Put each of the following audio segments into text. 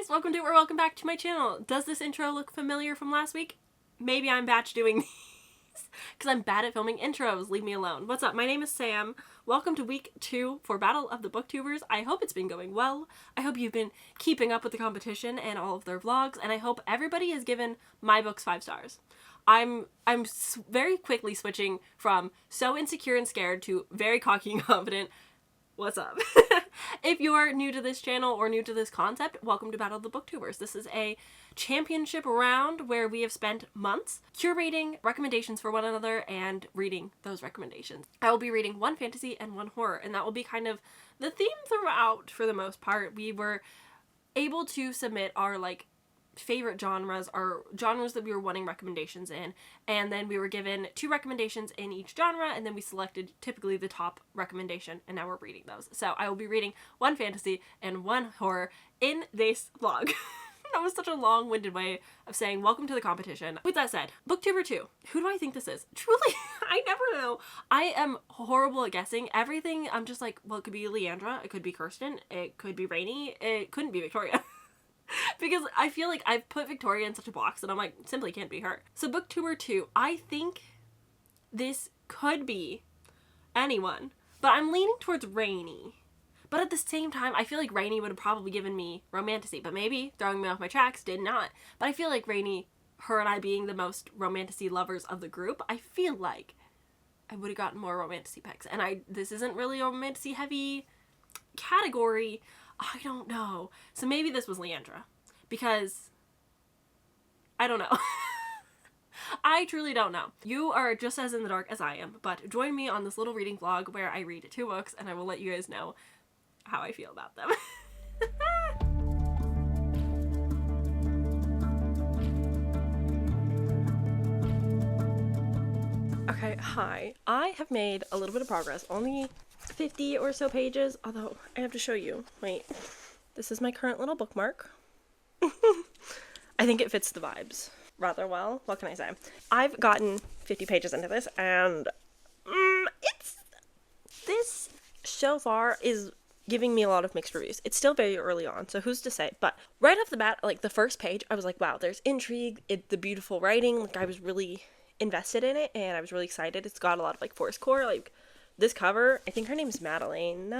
guys, welcome to or welcome back to my channel. Does this intro look familiar from last week? Maybe I'm batch doing these because I'm bad at filming intros. Leave me alone. What's up? My name is Sam. Welcome to week 2 for Battle of the Booktubers. I hope it's been going well. I hope you've been keeping up with the competition and all of their vlogs, and I hope everybody has given my books 5 stars. I'm very quickly switching from so insecure and scared to very cocky and confident. What's up? If you are new to this channel or new to this concept, welcome to Battle of the Booktubers. This is a championship round where we have spent months curating recommendations for one another and reading those recommendations. I will be reading one fantasy and one horror, and that will be kind of the theme throughout for the most part. We were able to submit our favorite genres, or genres that we were wanting recommendations in, and then we were given 2 recommendations in each genre, and then we selected typically the top recommendation, and now we're reading those. So I will be reading one fantasy and one horror in this vlog. That was such a long-winded way of saying welcome to the competition. With that said, Booktuber 2. Who do I think this is? Truly, I never know. I am horrible at guessing. Everything, I'm just like, well, it could be Leandra, it could be Kirsten, it could be Rainey, it couldn't be Victoria. Because I feel like I've put Victoria in such a box and I'm like, simply can't be her. So Booktuber 2, I think this could be anyone, but I'm leaning towards Rainey. But at the same time, I feel like Rainey would have probably given me romantasy, but maybe throwing me off my tracks did not. But I feel like Rainey, her and I being the most romantasy lovers of the group, I feel like I would have gotten more romantasy picks. And this isn't really a romantasy heavy category. I don't know. So maybe this was Leandra, because I don't know. I truly don't know. You are just as in the dark as I am, but join me on this little reading vlog where I read 2 books and I will let you guys know how I feel about them. Okay, hi. I have made a little bit of progress. Only 50 or so pages, although I have to show you. Wait. This is my current little bookmark. I think it fits the vibes rather well. What can I say? I've gotten 50 pages into this, and this so far is giving me a lot of mixed reviews. It's still very early on, so who's to say? But right off the bat, the first page, I was like, wow, there's intrigue, the beautiful writing. I was really invested in it, and I was really excited. It's got a lot of forest core. This cover, I think her name's Madeline.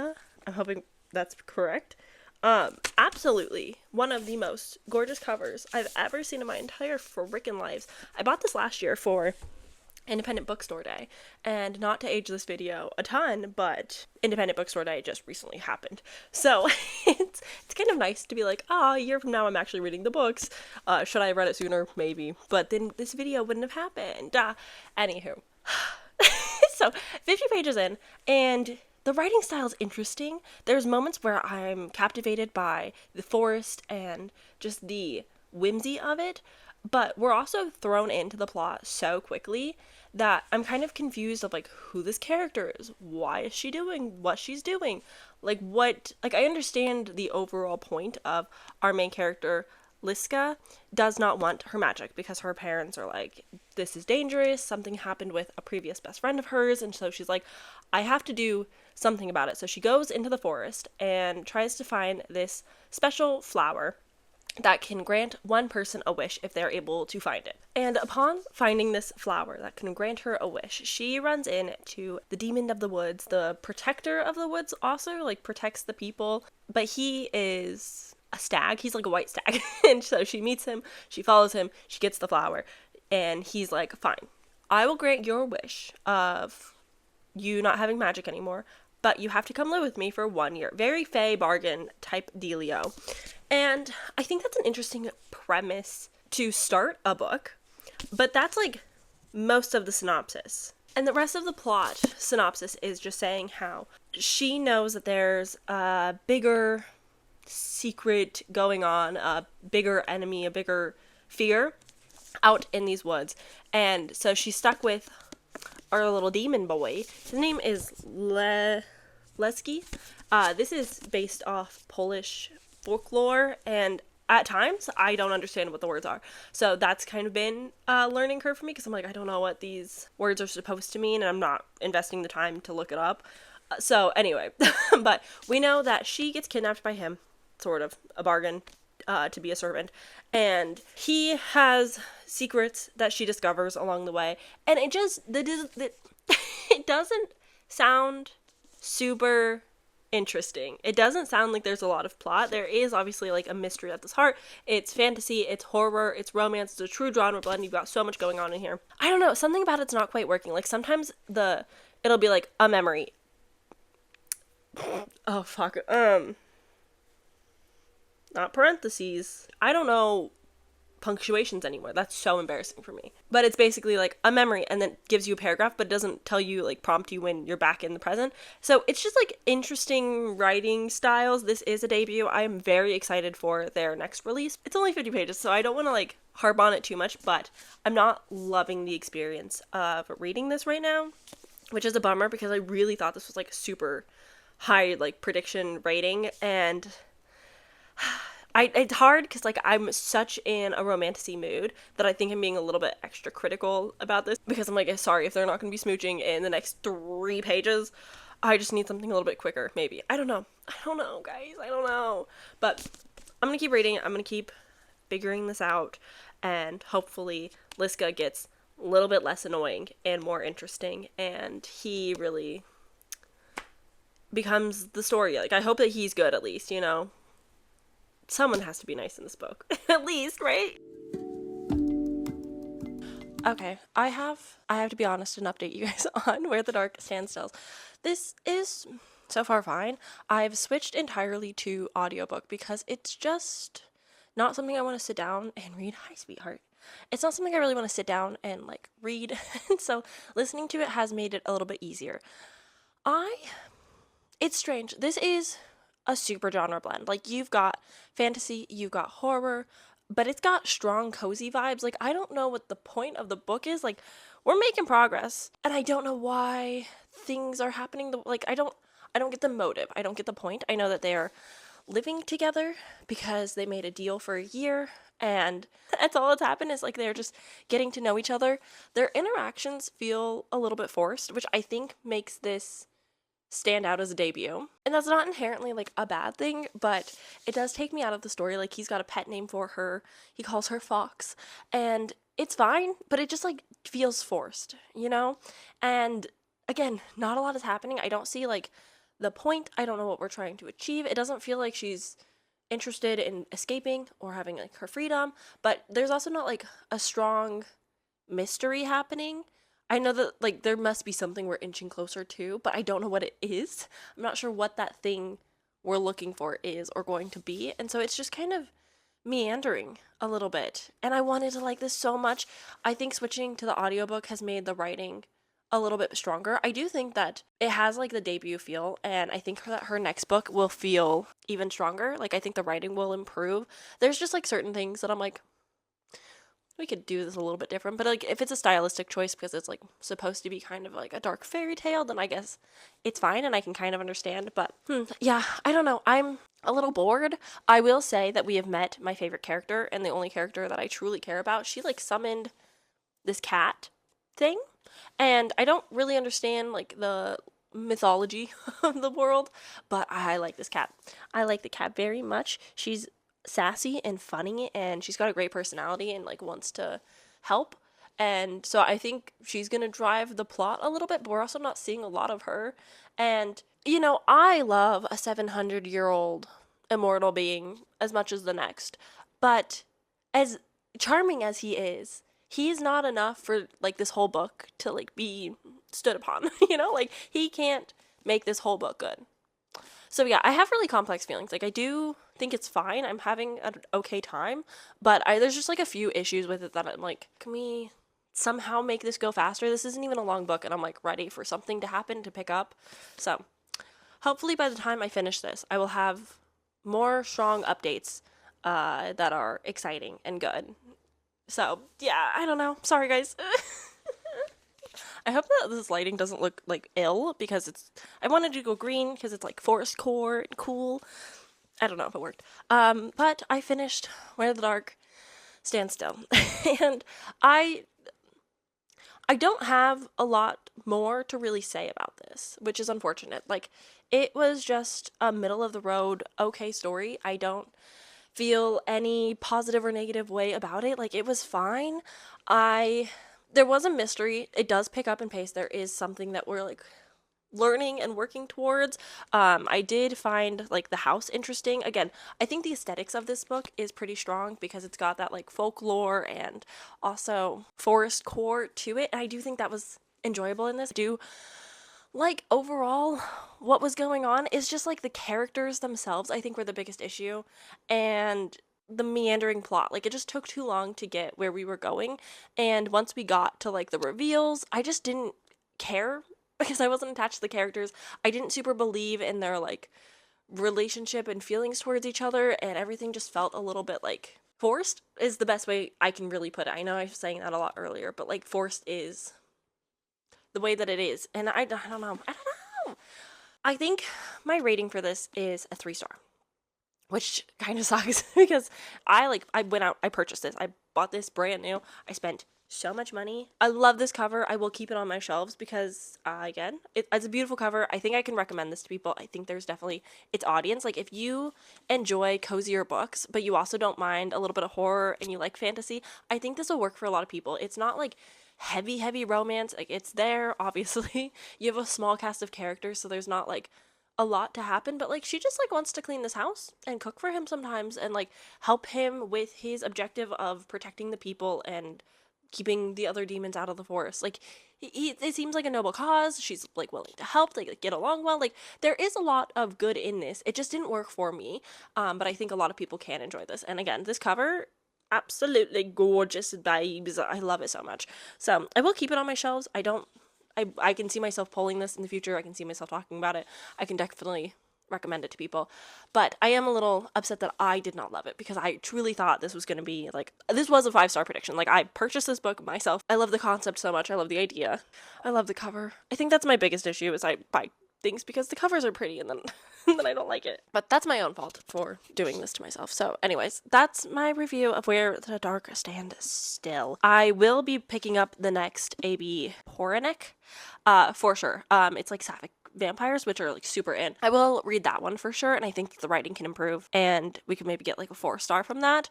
I'm hoping that's correct. Absolutely one of the most gorgeous covers I've ever seen in my entire frickin' lives. I bought this last year for Independent Bookstore Day, and not to age this video a ton, but Independent Bookstore Day just recently happened. So it's kind of nice to be like, a year from now I'm actually reading the books. Should I have read it sooner? Maybe. But then this video wouldn't have happened. Anywho. So 50 pages in, and the writing style is interesting. There's moments where I'm captivated by the forest and just the whimsy of it, but we're also thrown into the plot so quickly that I'm kind of confused of who this character is. Why is she doing what she's doing? I understand the overall point of our main character, Liska, does not want her magic because her parents are like, this is dangerous, something happened with a previous best friend of hers, and so she's like, I have to do something about it. So she goes into the forest and tries to find this special flower that can grant one person a wish if they're able to find it. And upon finding this flower that can grant her a wish, she runs into the demon of the woods, the protector of the woods also, protects the people, but he is a stag. He's a white stag. And so she meets him, she follows him, she gets the flower, and he's like, fine, I will grant your wish of you not having magic anymore, but you have to come live with me for 1 year. Very Fae bargain type dealio. And I think that's an interesting premise to start a book, but that's most of the synopsis. And the rest of the plot synopsis is just saying how she knows that there's a bigger secret going on, a bigger enemy, a bigger fear out in these woods. And so she's stuck with our little demon boy. His name is Leski. This is based off Polish folklore, and at times I don't understand what the words are. So that's kind of been a learning curve for me, because I'm I don't know what these words are supposed to mean, and I'm not investing the time to look it up. So anyway, but we know that she gets kidnapped by him, sort of, a bargain. to be a servant, and he has secrets that she discovers along the way, and it doesn't sound super interesting. It doesn't sound like there's a lot of plot. There is obviously like a mystery at this heart. It's fantasy, it's horror, it's romance, it's a true genre blend. You've got so much going on in here. I don't know, something about it's not quite working. Like sometimes it'll be like a memory. Oh fuck. Not parentheses. I don't know punctuations anymore. That's so embarrassing for me. But it's basically like a memory and then gives you a paragraph, but doesn't tell you, like, prompt you when you're back in the present. So it's just like interesting writing styles. This is a debut. I am very excited for their next release. It's only 50 pages, so I don't want to like harp on it too much, but I'm not loving the experience of reading this right now, which is a bummer because I really thought this was like a super high like prediction rating, and it's hard because, like, I'm such in a romantasy mood that I think I'm being a little bit extra critical about this because I'm like, sorry, if they're not going to be smooching in the next 3 pages, I just need something a little bit quicker, maybe. I don't know, guys, I don't know. But I'm going to keep reading, I'm going to keep figuring this out, and hopefully Liska gets a little bit less annoying and more interesting, and he really becomes the story. Like, I hope that he's good, at least, you know? Someone has to be nice in this book. At least, right? Okay, I have to be honest and update you guys on Where the Dark Stands Still. This is so far fine. I've switched entirely to audiobook because it's just not something I want to sit down and read. Hi, sweetheart. It's not something I really want to sit down and like read. So listening to it has made it a little bit easier. It's strange. This is a super genre blend. Like, you've got fantasy, you've got horror, but it's got strong cozy vibes. Like, I don't know what the point of the book is. Like, we're making progress, and I don't know why things are happening. Like, I don't get the motive. I don't get the point. I know that they are living together because they made a deal for a year, and that's all that's happened is like they're just getting to know each other. Their interactions feel a little bit forced, which I think makes this stand out as a debut. And that's not inherently like a bad thing, but it does take me out of the story. Like, he's got a pet name for her. He calls her Fox, and it's fine, but it just like feels forced, you know? And again, not a lot is happening. I don't see like the point. I don't know what we're trying to achieve. It doesn't feel like she's interested in escaping or having like her freedom, but there's also not like a strong mystery happening. I know that, like, there must be something we're inching closer to, but I don't know what it is. I'm not sure what that thing we're looking for is or going to be, and so it's just kind of meandering a little bit. And I wanted to like this so much. I think switching to the audiobook has made the writing a little bit stronger. I do think that it has, like, the debut feel, and I think that her next book will feel even stronger. Like, I think the writing will improve. There's just, like, certain things that I'm like, we could do this a little bit different, but like if it's a stylistic choice because it's like supposed to be kind of like a dark fairy tale, then I guess it's fine and I can kind of understand. But yeah, I don't know. I'm a little bored. I will say that we have met my favorite character and the only character that I truly care about. She like summoned this cat thing, and I don't really understand like the mythology of the world, but I like this cat. I like the cat very much. She's sassy and funny, and she's got a great personality and like wants to help, and so I think she's gonna drive the plot a little bit, but we're also not seeing a lot of her. And you know, I love a 700-year-old immortal being as much as the next, but as charming as he is, he's not enough for like this whole book to like be stood upon. You know, like he can't make this whole book good. So yeah, I have really complex feelings. Like, I do think it's fine. I'm having an okay time, but there's just like a few issues with it that I'm like, can we somehow make this go faster? This isn't even a long book, and I'm like ready for something to happen to pick up. So hopefully by the time I finish this, I will have more strong updates that are exciting and good. So yeah, I don't know. Sorry, guys. I hope that this lighting doesn't look like ill because I wanted to go green because it's like forest core and cool. I don't know if it worked. But I finished Where the Dark Stands Still. And I don't have a lot more to really say about this, which is unfortunate. Like, it was just a middle of the road, okay story. I don't feel any positive or negative way about it. Like, it was fine. There was a mystery. It does pick up and pace. There is something that we're like learning and working towards. I did find like the house interesting. Again, I think the aesthetics of this book is pretty strong because it's got that like folklore and also forest core to it. And I do think that was enjoyable in this. I do like overall what was going on is just like the characters themselves, I think, were the biggest issue, and the meandering plot. Like, it just took too long to get where we were going, and once we got to like the reveals, I just didn't care because I wasn't attached to the characters. I didn't super believe in their like relationship and feelings towards each other, and everything just felt a little bit like forced is the best way I can really put it. I know I was saying that a lot earlier, but like forced is the way that it is. And I don't know. I don't know. I think my rating for this is a 3-star, which kind of sucks because I went out, I purchased this. I bought this brand new. I spent so much money. I love this cover. I will keep it on my shelves because, again, it's a beautiful cover. I think I can recommend this to people. I think there's definitely its audience. Like, if you enjoy cozier books, but you also don't mind a little bit of horror and you like fantasy, I think this will work for a lot of people. It's not like heavy romance. Like, it's there, obviously. You have a small cast of characters, so there's not like a lot to happen, but like she just like wants to clean this house and cook for him sometimes and like help him with his objective of protecting the people and keeping the other demons out of the forest. Like, it seems like a noble cause. She's like willing to help, like get along well. Like, there is a lot of good in this. It just didn't work for me, but I think a lot of people can enjoy this. And again, this cover, absolutely gorgeous, babes. I love it so much. So I will keep it on my shelves. I can see myself pulling this in the future. I can see myself talking about it. I can definitely recommend it to people. But I am a little upset that I did not love it because I truly thought this was going to be like, this was a 5-star prediction. Like, I purchased this book myself. I love the concept so much. I love the idea. I love the cover. I think that's my biggest issue is I buy things because the covers are pretty and then then I don't like it. But that's my own fault for doing this to myself. So anyways, that's my review of Where the Dark Stand Still. I will be picking up the next A.B. Horanek for sure. It's like sapphic vampires, which are like super in. I will read that one for sure, and I think the writing can improve and we could maybe get like a 4-star from that.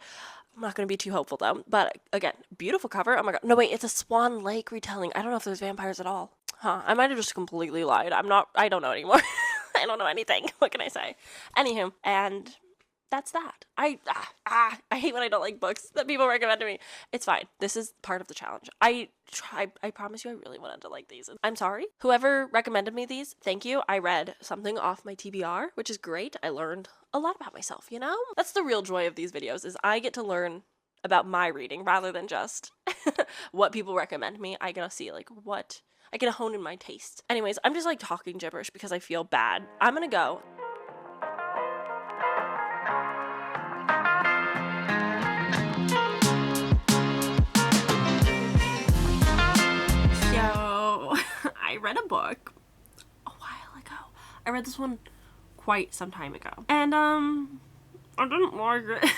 I'm not going to be too hopeful though. But again, beautiful cover. Oh my god. No, wait, it's a Swan Lake retelling. I don't know if there's vampires at all. Huh. I might have just completely lied. I don't know anymore. I don't know anything. What can I say? Anywho, and that's that. I hate when I don't like books that people recommend to me. It's fine. This is part of the challenge. I promise you I really wanted to like these. I'm sorry. Whoever recommended me these, thank you. I read something off my TBR, which is great. I learned a lot about myself, you know? That's the real joy of these videos, is I get to learn about my reading rather than just what people recommend me. I get to see like what I get to hone in my taste. Anyways, I'm just like talking gibberish because I feel bad. I'm gonna go. So, I read a book a while ago. I read this one quite some time ago. And, I didn't like it.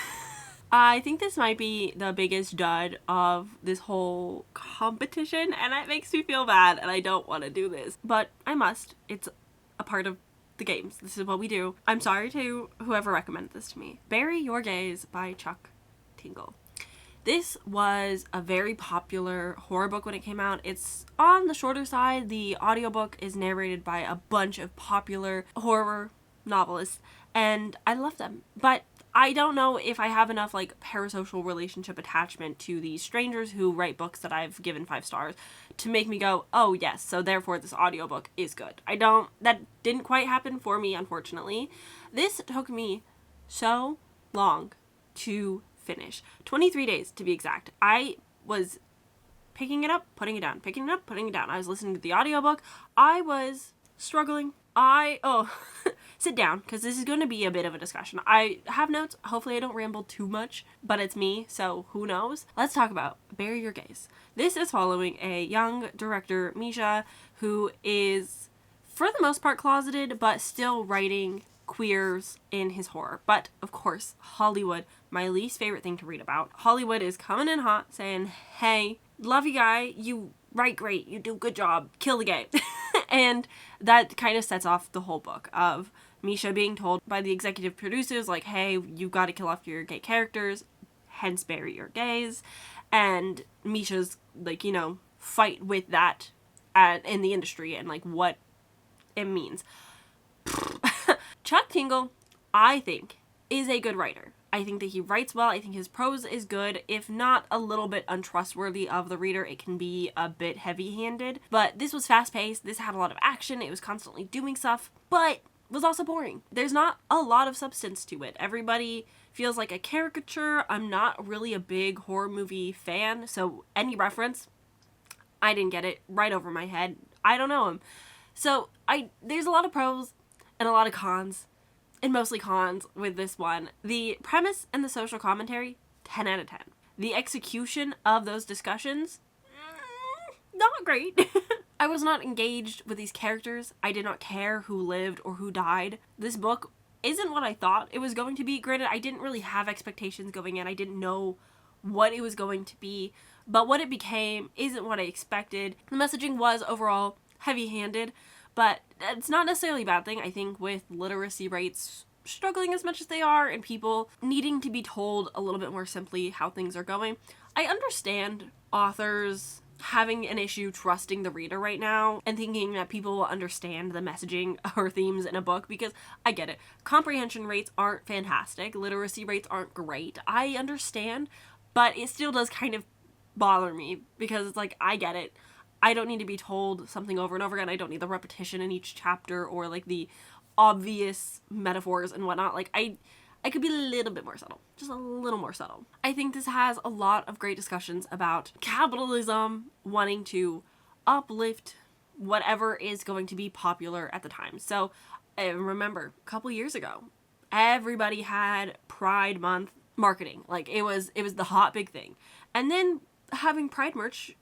I think this might be the biggest dud of this whole competition, and it makes me feel bad, and I don't want to do this. But I must. It's a part of the games. This is what we do. I'm sorry to whoever recommended this to me. Bury Your Gaze by Chuck Tingle. This was a very popular horror book when it came out. It's on the shorter side. The audiobook is narrated by a bunch of popular horror novelists, and I love them. But I don't know if I have enough like parasocial relationship attachment to these strangers who write books that I've given 5 stars to make me go, oh yes, so therefore this audiobook is good. That didn't quite happen for me, unfortunately. This took me so long to finish. 23 days to be exact. I was picking it up, putting it down, picking it up, putting it down. I was listening to the audiobook. I was struggling. Sit down, because this is going to be a bit of a discussion. I have notes. Hopefully I don't ramble too much, but it's me, so who knows? Let's talk about Bury Your Gaze. This is following a young director, Misha, who is, for the most part, closeted, but still writing queers in his horror. But, of course, Hollywood, my least favorite thing to read about. Hollywood is coming in hot, saying, hey, love you guy, you write great, you do a good job, kill the gay. And that kind of sets off the whole book of Misha being told by the executive producers, like, hey, you've got to kill off your gay characters, hence bury your gays. And Misha's, like, you know, fight with that in the industry and, like, what it means. Chuck Tingle, I think, is a good writer. I think that he writes well. I think his prose is good. If not a little bit untrustworthy of the reader, it can be a bit heavy-handed. But this was fast-paced. This had a lot of action. It was constantly doing stuff, but was also boring. There's not a lot of substance to it. Everybody feels like a caricature. I'm not really a big horror movie fan, so any reference, I didn't get it. Right over my head. I don't know him. So there's a lot of pros and a lot of cons, and mostly cons with this one. The premise and the social commentary, 10 out of 10. The execution of those discussions, not great. I was not engaged with these characters. I did not care who lived or who died. This book isn't what I thought it was going to be. Granted, I didn't really have expectations going in. I didn't know what it was going to be, but what it became isn't what I expected. The messaging was overall heavy-handed, but it's not necessarily a bad thing. I think with literacy rates struggling as much as they are and people needing to be told a little bit more simply how things are going, I understand authors having an issue trusting the reader right now and thinking that people will understand the messaging or themes in a book, because I get it. Comprehension rates aren't fantastic. Literacy rates aren't great. I understand, but it still does kind of bother me because it's like, I get it. I don't need to be told something over and over again. I don't need the repetition in each chapter or like the obvious metaphors and whatnot. Like I could be a little bit more subtle. Just a little more subtle. I think this has a lot of great discussions about capitalism wanting to uplift whatever is going to be popular at the time. So remember, a couple years ago, everybody had Pride Month marketing. Like it was the hot big thing. And then having Pride merch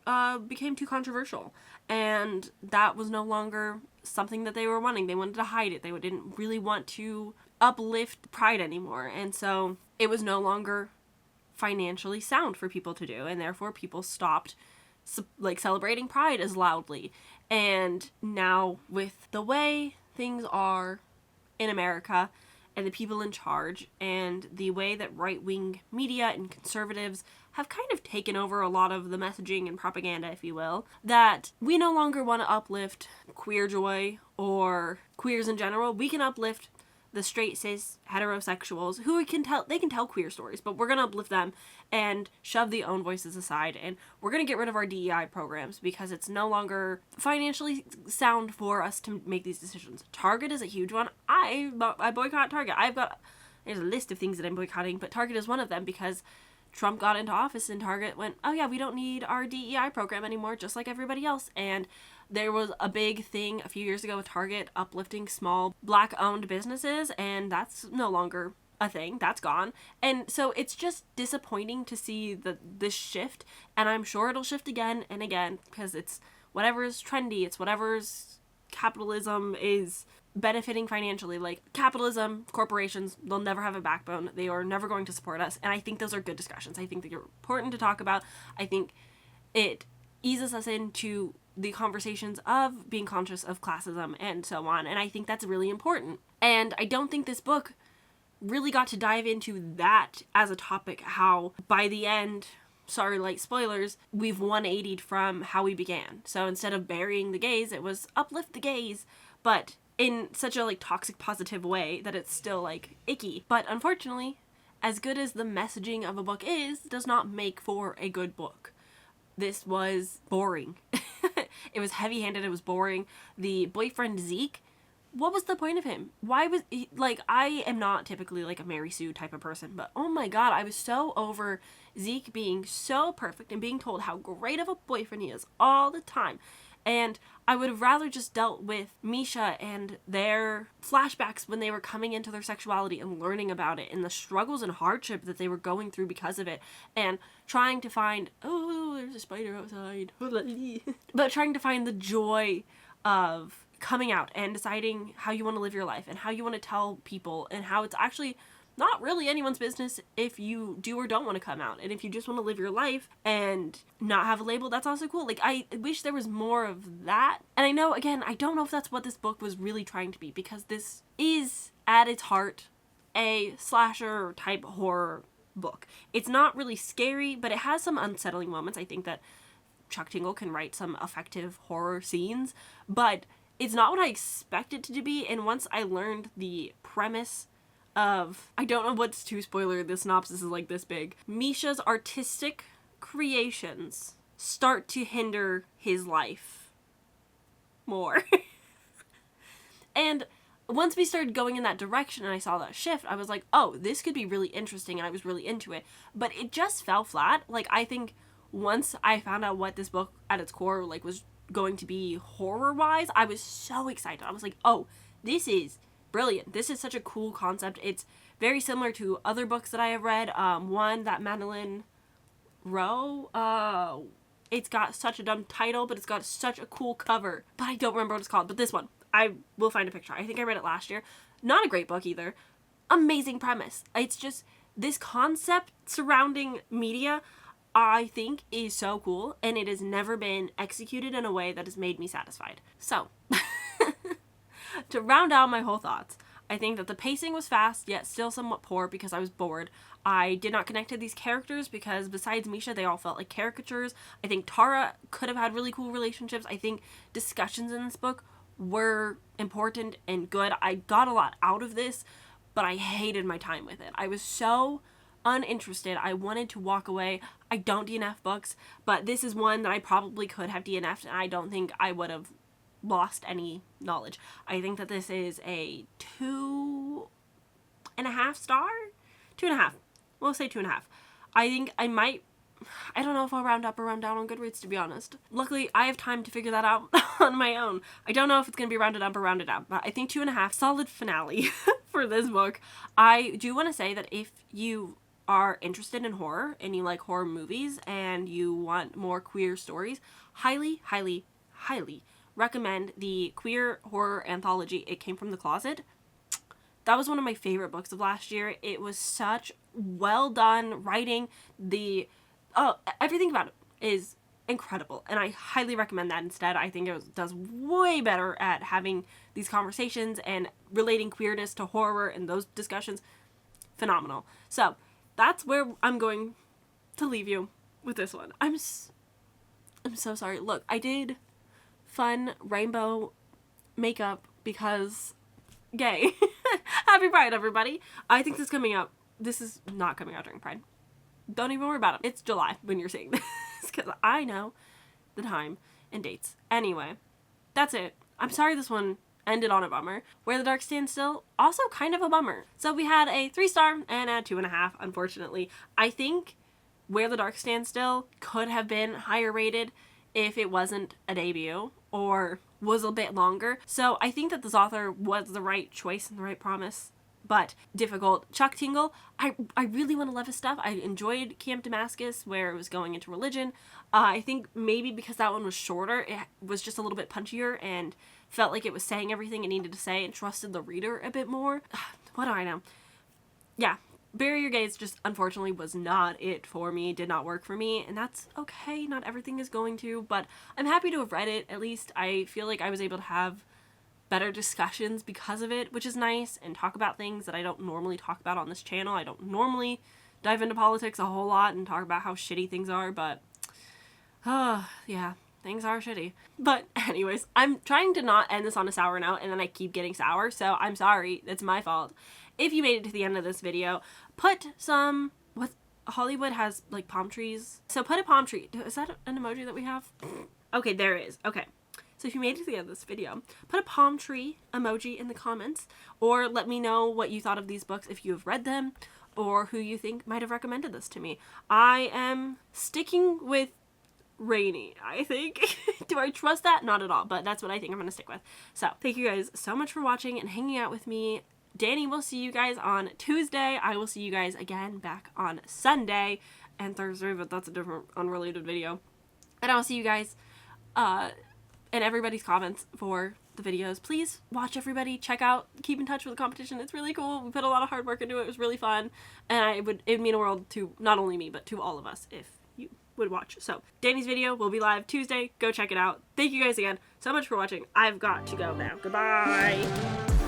became too controversial, and that was no longer something that they were wanting. They wanted to hide it. They didn't really want to uplift Pride anymore, and so it was no longer financially sound for people to do, and therefore people stopped celebrating Pride as loudly. And now with the way things are in America and the people in charge and the way that right-wing media and conservatives have kind of taken over a lot of the messaging and propaganda, if you will, that we no longer want to uplift queer joy or queers in general. We can uplift the straight, cis, heterosexuals who they can tell queer stories, but we're going to uplift them and shove the own voices aside, and we're going to get rid of our DEI programs because it's no longer financially sound for us to make these decisions. Target is a huge one. I boycott Target. There's a list of things that I'm boycotting, but Target is one of them because Trump got into office and Target went, oh yeah, we don't need our DEI program anymore, just like everybody else. And there was a big thing a few years ago with Target uplifting small Black-owned businesses, and that's no longer a thing. That's gone. And so it's just disappointing to see this shift, and I'm sure it'll shift again and again because it's whatever's trendy, it's whatever's capitalism is benefiting financially. Like capitalism, corporations, they'll never have a backbone. They are never going to support us, and I think those are good discussions. I think they're important to talk about. I think it eases us into the conversations of being conscious of classism and so on, and I think that's really important. And I don't think this book really got to dive into that as a topic, how by the end, sorry, light spoilers, we've 180'd from how we began. So instead of burying the gays, it was uplift the gays, but in such a toxic positive way that it's still icky. But unfortunately, as good as the messaging of a book is, does not make for a good book. This was boring. It was heavy-handed, it was boring. The boyfriend Zeke, what was the point of him? Why was he, I am not typically a Mary Sue type of person, but oh my god, I was so over Zeke being so perfect and being told how great of a boyfriend he is all the time. And I would have rather just dealt with Misha and their flashbacks when they were coming into their sexuality and learning about it and the struggles and hardship that they were going through because of it, and trying to find, oh, there's a spider outside, but trying to find the joy of coming out and deciding how you want to live your life and how you want to tell people and how it's actually not really anyone's business if you do or don't want to come out. And if you just want to live your life and not have a label, that's also cool. Like, I wish there was more of that. And I know, again, I don't know if that's what this book was really trying to be, because this is, at its heart, a slasher type horror book. It's not really scary, but it has some unsettling moments. I think that Chuck Tingle can write some effective horror scenes, but it's not what I expected it to be. And once I learned the premise of, I don't know what's too spoiler, the synopsis is like this big, Misha's artistic creations start to hinder his life more. And once we started going in that direction and I saw that shift, I was like, oh, this could be really interesting, and I was really into it. But it just fell flat. Like, I think once I found out what this book at its core, like, was going to be horror-wise, I was so excited. I was like, oh, this is brilliant. This is such a cool concept. It's very similar to other books that I have read. One, that Madeline Rowe, it's got such a dumb title, but it's got such a cool cover. But I don't remember what it's called. But this one, I will find a picture. I think I read it last year. Not a great book either. Amazing premise. It's just, this concept surrounding media, I think, is so cool, and it has never been executed in a way that has made me satisfied. So, to round out my whole thoughts, I think that the pacing was fast, yet still somewhat poor because I was bored. I did not connect to these characters because besides Misha, they all felt like caricatures. I think Tara could have had really cool relationships. I think discussions in this book were important and good. I got a lot out of this, but I hated my time with it. I was so uninterested. I wanted to walk away. I don't DNF books, but this is one that I probably could have DNF'd, and I don't think I would have lost any knowledge. I think that this is a 2.5 star? 2.5. We'll say 2.5. I think I don't know if I'll round up or round down on Goodreads, to be honest. Luckily, I have time to figure that out on my own. I don't know if it's going to be rounded up or rounded down, but I think 2.5. Solid finale for this book. I do want to say that if you are interested in horror and you like horror movies and you want more queer stories, highly, highly, highly recommend the queer horror anthology It Came From the Closet. That was one of my favorite books of last year. It was such well done writing. Everything about it is incredible, and I highly recommend that instead. I think it does way better at having these conversations and relating queerness to horror and those discussions. Phenomenal. So that's where I'm going to leave you with this one. I'm so sorry. Look, I did fun rainbow makeup because gay. Happy Pride, everybody. I think this is not coming out during Pride. Don't even worry about it. It's July when you're seeing this, because I know the time and dates. Anyway, that's it. I'm sorry this one ended on a bummer. Where the Dark Stands Still, also kind of a bummer. So we had a 3-star and a 2.5, unfortunately. I think Where the Dark Stands Still could have been higher rated if it wasn't a debut or was a bit longer. So I think that this author was the right choice and the right promise, but difficult. Chuck Tingle, I really want to love his stuff. I enjoyed Camp Damascus, where it was going into religion. I think maybe because that one was shorter, it was just a little bit punchier and felt like it was saying everything it needed to say and trusted the reader a bit more. What do I know? Yeah, Bury Your Gaze just unfortunately was not it for me, did not work for me, and that's okay. Not everything is going to, but I'm happy to have read it. At least I feel like I was able to have better discussions because of it, which is nice, and talk about things that I don't normally talk about on this channel. I don't normally dive into politics a whole lot and talk about how shitty things are, but yeah, things are shitty. But anyways, I'm trying to not end this on a sour note, and then I keep getting sour, so I'm sorry. It's my fault. If you made it to the end of this video, put some, Hollywood has like palm trees, so put a palm tree. Is that an emoji that we have? Okay, there it is. Okay. So if you made it to the end of this video, put a palm tree emoji in the comments, or let me know what you thought of these books if you have read them, or who you think might have recommended this to me. I am sticking with Rainy, I think. Do I trust that? Not at all, but that's what I think I'm going to stick with. So thank you guys so much for watching and hanging out with me. Danny will see you guys on Tuesday. I will see you guys again back on Sunday and Thursday, but that's a different unrelated video. And I'll see you guys, and everybody's comments for the videos. Please watch, everybody. Check out, keep in touch with the competition. It's really cool. We put a lot of hard work into it. It was really fun. And it'd mean a world to not only me, but to all of us if you would watch. So Danny's video will be live Tuesday. Go check it out. Thank you guys again so much for watching. I've got to go now. Goodbye.